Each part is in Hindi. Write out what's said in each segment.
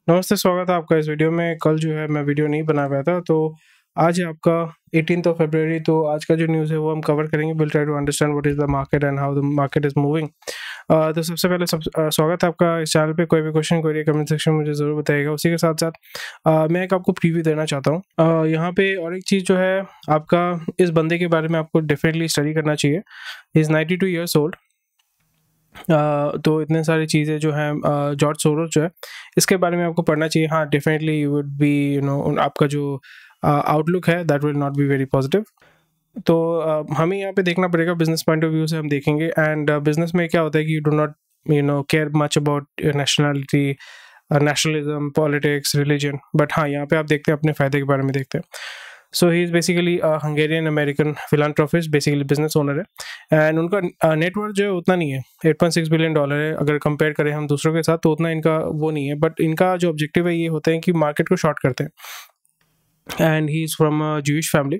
नमस्ते, स्वागत है आपका इस वीडियो में। कल जो है मैं वीडियो नहीं बना पाया था, तो आज है आपका 18th ऑफ फरवरी। तो आज का जो न्यूज़ है वो हम कवर करेंगे। Will try to understand what is the market and how the market is moving. तो सबसे पहले स्वागत है आपका इस चैनल पे। कोई भी क्वेश्चन कोई कमेंट सेक्शन में मुझे ज़रूर बताइएगा। उसी के साथ साथ मैं एक आपको प्रीव्यू देना चाहता हूँ। यहाँ पे और एक चीज़ जो है, आपका इस बंदे के बारे में आपको डेफिनेटली स्टडी करना चाहिए। He is 92 years old. तो इतने सारी चीज़ें जो हैं, जॉर्ज सोरोस जो है, इसके बारे में आपको पढ़ना चाहिए। हाँ, डेफिनेटली यू वुड बी आपका जो आउटलुक है that will not be very positive. तो हमें यहाँ पे देखना पड़ेगा, बिजनेस पॉइंट ऑफ व्यू से हम देखेंगे। एंड बिजनेस में क्या होता है कि you do not care much about nationality, nationalism, politics, religion. But हाँ, यहाँ पे आप देखते हैं अपने फ़ायदे के बारे में देखते हैं। So he is basically Hungarian American philanthropist, basically business owner है। एंड उनका नेटवर्थ जो है उतना नहीं है, $8.6 बिलियन है। अगर कंपेयर करें हम दूसरों के साथ तो उतना इनका वो नहीं है। बट इनका जो ऑब्जेक्टिव है ये होता है कि मार्केट को शॉर्ट करते हैं। And he is from a Jewish family.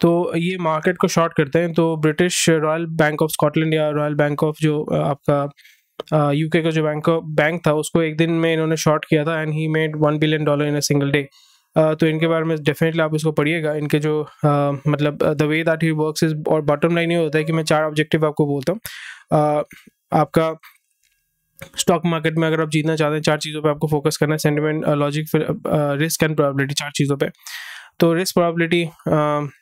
तो ये मार्केट को शॉर्ट करते हैं। तो British royal bank of Scotland या रॉयल बैंक ऑफ जो आपका यूके का जो बैंक था, उसको एक दिन में इन्होंने शॉर्ट किया था। And he made $1 billion in a single day. तो इनके बारे में डेफिनेटली आप इसको पढ़िएगा। इनके जो मतलब the way that he works is, और बॉटम लाइन ये होता है कि मैं 4 ऑब्जेक्टिव आपको बोलता हूँ। आपका स्टॉक मार्केट में अगर आप जीतना चाहते हैं, 4 चीज़ों पे आपको फोकस करना है: सेंटिमेंट, लॉजिक, फिर रिस्क एंड प्रोबेबिलिटी। 4 चीज़ों पे। तो रिस्क, प्रोबेबिलिटी,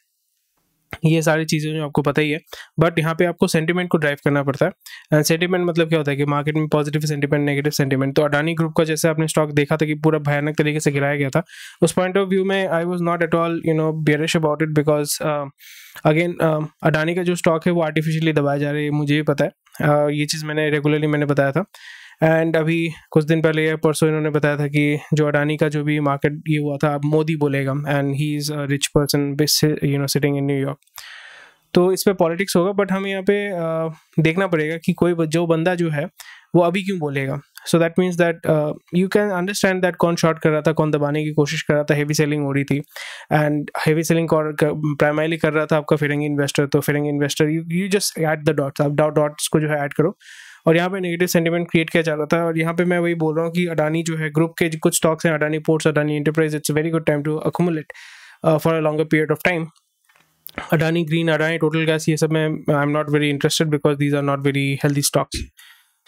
ये सारी चीज़ें जो आपको पता ही है। बट यहाँ पे आपको सेंटिमेंट को ड्राइव करना पड़ता है। एंड सेंटिमेंट मतलब क्या होता है कि मार्केट में पॉजिटिव सेंटिमेंट, नेगेटिव सेंटिमेंट। तो अडानी ग्रुप का जैसे आपने स्टॉक देखा था कि पूरा भयानक तरीके से गिराया गया था, उस पॉइंट ऑफ व्यू में I was not at all bearish about it. Because again Adani का जो स्टॉक है वो आर्टिफिशियली दबाया जा रहा है, मुझे भी पता है। ये चीज़ मैंने बताया था। एंड अभी कुछ दिन पहले या परसों इन्होंने बताया था कि जो अडानी का जो भी मार्केट ये हुआ था, अब मोदी बोलेगा। And he is a rich person sitting in New York. तो इस पे पॉलिटिक्स होगा। बट हमें यहाँ पे देखना पड़ेगा कि कोई जो बंदा जो है वो अभी क्यों बोलेगा। So that means that you can understand that कौन शॉर्ट कर रहा था, कौन दबाने की कोशिश कर रहा था। हेवी सेलिंग हो रही थी। एंड हेवी सेलिंग प्राइमरली कर रहा था आपका फिरंगी इन्वेस्टर। तो फिरंगी investor, you just add the dots, आप डॉट्स को जो है ऐड करो। और यहाँ पे नेगेटिव सेंटिमेंट क्रिएट किया जा रहा था। और यहाँ पे मैं वही बोल रहा हूँ कि अडानी जो है ग्रुप के कुछ स्टॉक्स हैं, Adani ports, Adani enterprise, it's very good time to accumulate for a longer period of time. Adani green, Adani total gas, ये सब में I am not very interested because these are not very healthy stocks.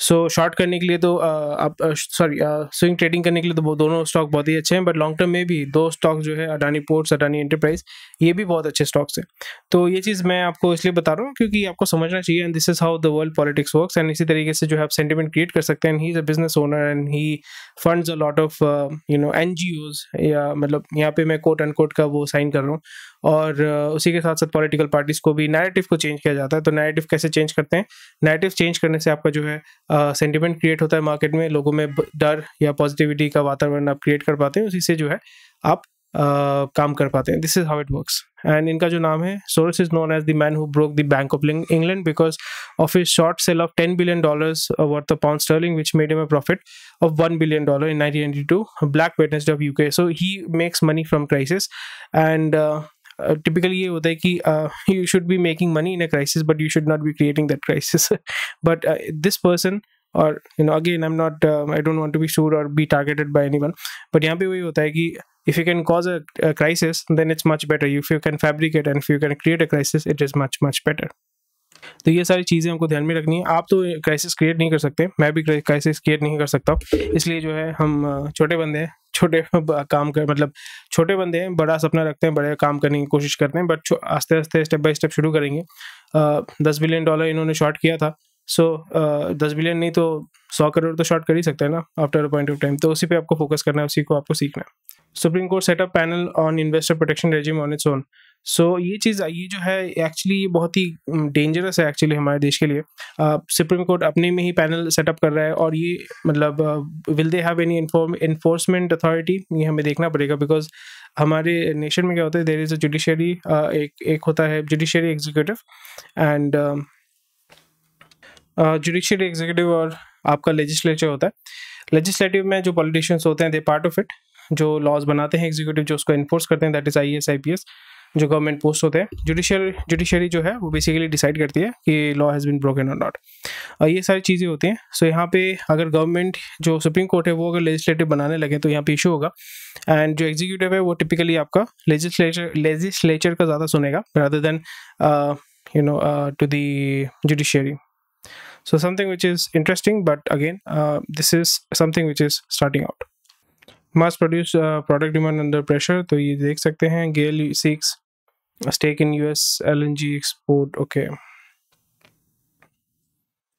So short करने के लिए तो आप स्विंग ट्रेडिंग करने के लिए तो वो दोनों स्टॉक बहुत ही अच्छे हैं। बट लॉन्ग टर्म में भी 2 स्टॉक जो है, अडानी पोर्ट्स, अडानी एंटरप्राइज, ये भी बहुत अच्छे स्टॉक्स हैं। तो ये चीज़ मैं आपको इसलिए बता रहा हूँ क्योंकि आपको समझना चाहिए। And this is how the world politics works. And इसी तरीके से जो है आप सेंटिमेंट क्रिएट कर सकते हैं। He is a business owner and he funds a lot of NGOs, या मतलब यहाँ पे मैं कोट अनकोट का वो साइन कर रहा हूँ। और उसी के साथ साथ पॉलिटिकल पार्टीज को भी नैरेटिव को चेंज किया जाता है। तो नैरेटिव कैसे चेंज करते हैं? नैरेटिव चेंज करने से आपका जो है सेंटिमेंट क्रिएट होता है मार्केट में, लोगों में डर या पॉजिटिविटी का वातावरण आप क्रिएट कर पाते हैं। उसी से जो है आप काम कर पाते हैं। This is how it works. And इनका जो नाम है, Soros is known as the man who broke the bank of England because of his short sale of $10 billion worth of pound sterling, which made him a profit of $1 billion in 1992, black witnessed of UK. So he makes money from crisis. And typically ये होता है कि you should be making money in a crisis, but you should not be creating that crisis. But this person, or again, I'm not I don't want to be sued or be targeted by anyone, but यहाँ पे वही होता है कि if you can cause a crisis, then it's much better. If you can fabricate and if you can create a crisis, it is much better. तो ये सारी चीज़ें हमको ध्यान में रखनी है। आप तो क्राइसिस क्रिएट नहीं कर सकते, मैं भी क्राइसिस क्रिएट नहीं कर सकता। इसलिए जो है हम छोटे बंदे हैं, छोटे काम कर मतलब छोटे बंदे हैं, बड़ा सपना रखते हैं, बड़े काम करने की कोशिश करते हैं। बट आस्ते आस्ते स्टेप बाय स्टेप शुरू करेंगे। $10 बिलियन इन्होंने शॉर्ट किया था। सो 10 बिलियन नहीं तो 100 करोड़ तो शॉर्ट कर ही सकते हैं ना, after a point of time. तो उसी पे आपको फोकस करना है, उसी को आपको सीखना है। Supreme Court setup panel on investor protection regime on its own. So ये चीज़, ये जो है एक्चुअली ये बहुत ही डेंजरस है एक्चुअली हमारे देश के लिए। सुप्रीम कोर्ट अपने में ही पैनल सेटअप कर रहा है। और ये मतलब will they have any enforcement authority, ये हमें देखना पड़ेगा। बिकॉज हमारे नेशन में क्या होता है, देयर इज़ अ जुडिशरी, एक होता है judiciary executive and judiciary executive, और आपका लेजिस्लेचर होता है। लेजिस्लेटिव में जो पॉलिटिशियंस होते हैं, दे पार्ट ऑफ इट। जो लॉज बनाते हैं एग्जीक्यूटिव, जो उसको इन्फोर्स करते हैं, दैट इज IAS IPS। जो गवर्नमेंट पोस्ट होते हैं, जुडिशरी जो है वो बेसिकली डिसाइड करती है कि लॉ हैज़ बीन ब्रोकन और नॉट। ये सारी चीज़ें होती हैं। सो यहाँ पे अगर गवर्नमेंट जो सुप्रीम कोर्ट है वो अगर लेजिस्लेटिव बनाने लगे तो यहाँ पे इशू होगा, एंड जो एग्जीक्यूटिव है वो टिपिकली आपका लेजिस्लेचर का ज़्यादा सुनेगा rather than to the judiciary. So something which is interesting, but again, this is something which is starting out. Mass produce product demand under pressure. तो ये देख सकते हैं, GAIL seeks a stake in US LNG export. Okay.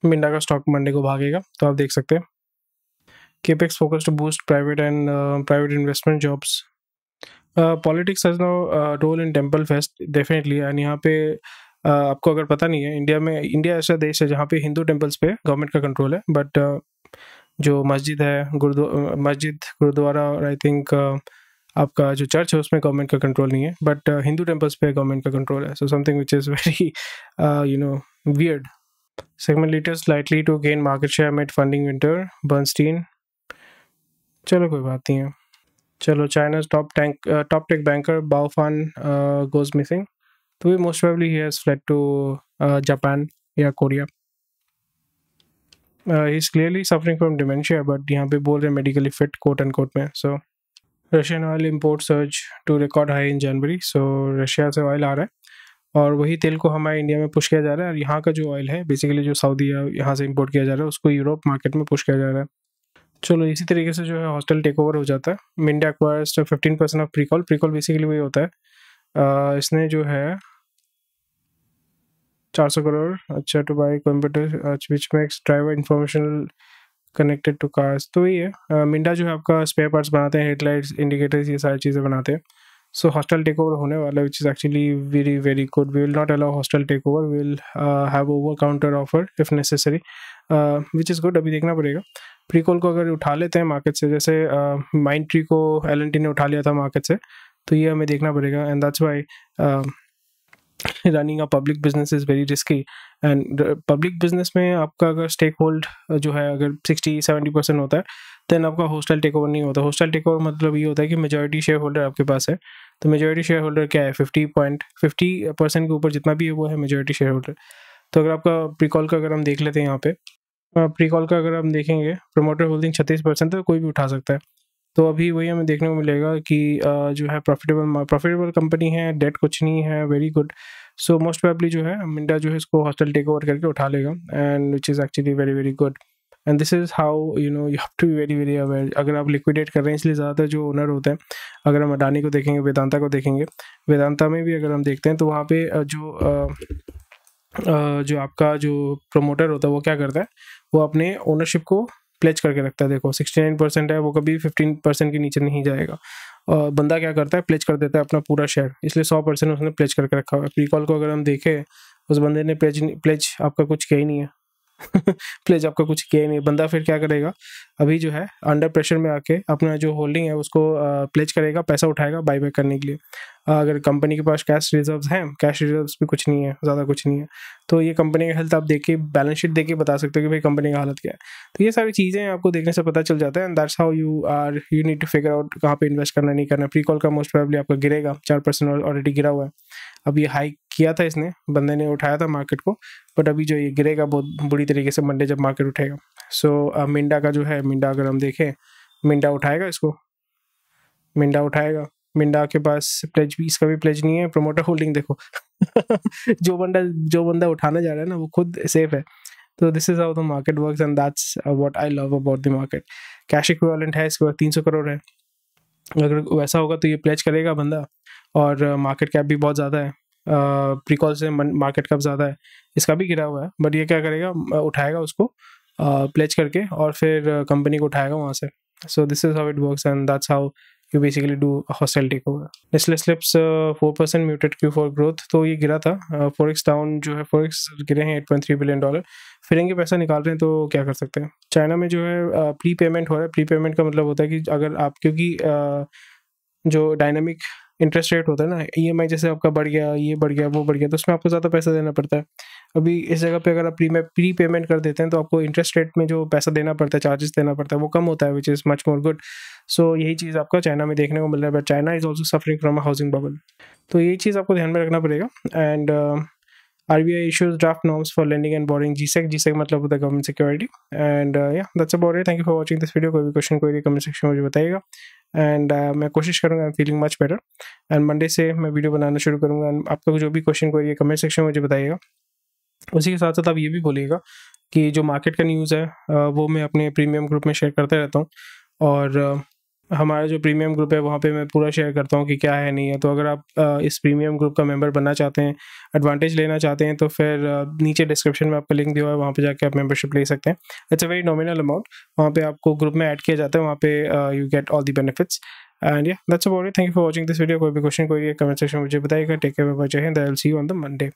Minda का स्टॉक मंडे को भागेगा, तो आप देख सकते हैं। Capex focus to boost private investment jobs. Politics has no role in Temple Fest, definitely. And यहाँ पे आपको अगर पता नहीं है, इंडिया ऐसा देश है जहाँ पे हिंदू टेम्पल्स पे गवर्नमेंट का कंट्रोल है, बट जो मस्जिद है, गुरुद्वारा और आई थिंक आपका जो चर्च है उसमें गवर्नमेंट का कंट्रोल नहीं है, बट हिंदू टेम्पल्स पे गवर्नमेंट का कंट्रोल है। So something which is very weird. Segment leaders likely to gain market share mid funding winter, Bernstein. चलो कोई बात नहीं है। चलो, China's top tech banker Bao Fan goes missing. तो ये most probably he has fled to Japan या Korea. He is clearly suffering from dementia, but यहाँ पे बोल रहे हैं medically fit quote and coat में। So Russian oil import surge to record high in January. So Russia से ऑयल आ रहा है और वही तेल को हमारे इंडिया में पुश किया जा रहा है, और यहाँ का जो ऑयल है बेसिकली जो सऊदी है यहाँ से इम्पोर्ट किया जा रहा है, उसको यूरोप मार्केट में पुश किया जा रहा है। चलो, इसी तरीके से जो है हॉस्टल टेक ओवर हो जाता है। Minda acquires 15% of Pricol basically वही होता है। इसने जो है 400 करोड़ अच्छा to buy computer which makes driver information connected to cars. तो ये है मिंडा जो है आपका स्पेयर पार्ट्स बनाते हैं, हेडलाइट्स, इंडिकेटर्स, ये सारी चीज़ें बनाते हैं। सो हॉस्टल टेक ओवर होने वाला है, which is actually very very good. We will not allow hostile take over, we will have over counter offer if necessary, which is good. अभी देखना पड़ेगा। प्रीकॉल को अगर उठा लेते हैं मार्केट से, जैसे माइंड ट्री को L&T ने उठा लिया था मार्केट से, तो ये हमें देखना पड़ेगा। And that's why running a public business is very risky. And public business में आपका अगर स्टेक होल्ड जो है अगर 60-70% होता है, देन आपका हॉस्टल टेक ओवर नहीं होता। हॉस्टल टेक ओवर मतलब ये होता है कि मेजॉरिटी शेयर होल्डर आपके पास है। तो मेजॉरिटी शेयर होल्डर क्या है, 50% के ऊपर जितना भी है वो है मेजॉरिटी शेयर होल्डर। तो अगर आपका प्रीकॉल का अगर हम देख लेते हैं, यहाँ पे प्रीकॉल का अगर हम देखेंगे, प्रमोटर होल्डिंग 36% है, कोई भी उठा सकता है। तो अभी वही हमें देखने को मिलेगा कि जो है प्रॉफिटेबल कंपनी है, डेट कुछ नहीं है, very good. So most probably जो है मिंडा जो है इसको हॉस्टल टेक ओवर करके उठा लेगा, and which is actually very very good. And this is how you have to be very very aware. अगर आप लिक्विडेट कर रहे हैं, इसलिए ज़्यादातर जो ओनर होते हैं, अगर हम अडानी को देखेंगे, वेदांता को देखेंगे, वेदांता में भी अगर हम देखते हैं तो वहाँ पे जो आपका जो प्रमोटर होता है वो क्या करता है, वो अपने ओनरशिप को प्लेज करके रखता है। देखो 69% है, वो कभी 15% के नीचे नहीं जाएगा। और बंदा क्या करता है, प्लेज कर देता है अपना पूरा शेयर, इसलिए 100% उसने प्लेज करके रखा हुआ है। प्रीकॉल को अगर हम देखें, उस बंदे ने प्लेज आपका कुछ किया ही नहीं है प्लेज आपका कुछ किया ही नहीं है। बंदा फिर क्या करेगा, अभी जो है अंडर प्रेशर में आके अपना जो होल्डिंग है उसको प्लेज करेगा, पैसा उठाएगा बाईबैक करने के लिए। अगर कंपनी के पास कैश रिजर्व्स हैं, कैश रिजर्व्स भी कुछ नहीं है, ज़्यादा कुछ नहीं है, तो ये कंपनी का हेल्थ आप देख के, बैलेंस शीट देख के बता सकते हो कि भाई कंपनी का हालत क्या है। तो ये सारी चीज़ें आपको देखने से पता चल जाता है, and that's how you need to figure out कहाँ पे इन्वेस्ट करना, नहीं करना। प्रीकॉल का मोस्ट प्रोबेबली आपका गिरेगा, 4% ऑलरेडी गिरा हुआ है। अब ये हाई किया था इसने, बंदे ने उठाया था मार्केट को, बट अभी जो ये गिरेगा बहुत बुरी तरीके से मंडे जब मार्केट उठेगा। सो मिंडा का जो है, मिंडा अगर हम देखें, मिंडा उठाएगा इसको, मिंडा उठाएगा। मिंडा के पास प्लेज भी, इसका भी प्लेज नहीं है। प्रमोटर होल्डिंग देखो जो बंदा उठाने जा रहा है ना, वो खुद सेफ है। तो this is how the market works, and that's what I love about the market. Cash equivalent है इसके पास 300 करोड़ है। अगर वैसा होगा तो ये प्लेज करेगा बंदा, और मार्केट कैप भी बहुत ज़्यादा है, प्रीकॉल से मार्केट कैप ज़्यादा है, इसका भी गिरा हुआ है, बट ये क्या करेगा, उठाएगा उसको प्लेज करके, और फिर कंपनी को उठाएगा वहाँ से। So this is how it works, and that's how you basically do a hostile takeover. Nestle slips 4% muted Q4 growth, तो ये गिरा था। Forex down जो है, Forex गिरे हैं $8.3 billion। फिरेंगे पैसा निकाल रहे हैं, तो क्या कर सकते हैं। चाइना में जो है प्री पेमेंट हो रहा है। प्री पेमेंट का मतलब होता है कि अगर आप, क्योंकि जो डायनामिक इंटरेस्ट रेट होता है ना, EMI जैसे आपका बढ़ गया, ये बढ़ गया, वो बढ़ गया, तो उसमें आपको ज़्यादा पैसा देना पड़ता है। अभी इस जगह पे अगर आप प्री पेमेंट कर देते हैं, तो आपको इंटरेस्ट रेट में जो पैसा देना पड़ता है, चार्जेस देना पड़ता है, वो कम होता है, which is much more good. So यही चीज़ आपका चाइना में देखने को मिल रहा है, but China is also suffering from a housing bubble. तो ये चीज़ आपको ध्यान में रखना पड़ेगा। And RBI issues draft norms for lending and borrowing, GSEC मतलब होता है गवर्नमेंट सिक्योरिटी। एंड या that's about it. Thank you for watching this video. कोई भी क्वेश्चन कोई कमेंट सेक्शन में मुझे बताइएगा। एंड मैं कोशिश करूँगा, I am feeling much better. And Monday से मैं वीडियो बनाना शुरू करूँगा। एंड आपका जो भी क्वेश्चन कोई कमेंट सेक्शन में मुझे बताइएगा। उसी के साथ साथ आप ये भी बोलिएगा कि जो मार्केट का न्यूज़ है वो मैं अपने प्रीमियम ग्रुप में शेयर करते रहता हूँ। और हमारा जो प्रीमियम ग्रुप है वहाँ पे मैं पूरा शेयर करता हूँ कि क्या है नहीं है। तो अगर आप इस प्रीमियम ग्रुप का मेंबर बनना चाहते हैं, एडवांटेज लेना चाहते हैं, तो फिर नीचे डिस्क्रिप्शन में आपका लिंक दिया हुआ है, वहाँ पे जाके आप मेंबरशिप ले सकते हैं। It's a very nominal amount. वहाँ पे आपको ग्रुप में ऐड किया जाता है, वहाँ पे you get all the benefits. And या that's about it. Thank you for watching this video. कोई भी क्वेश्चन कोई कमेंट सेक्शन में मुझे बताइएगा। टेक केयर, बाय बाय, जय Hind. I will see you on the Monday.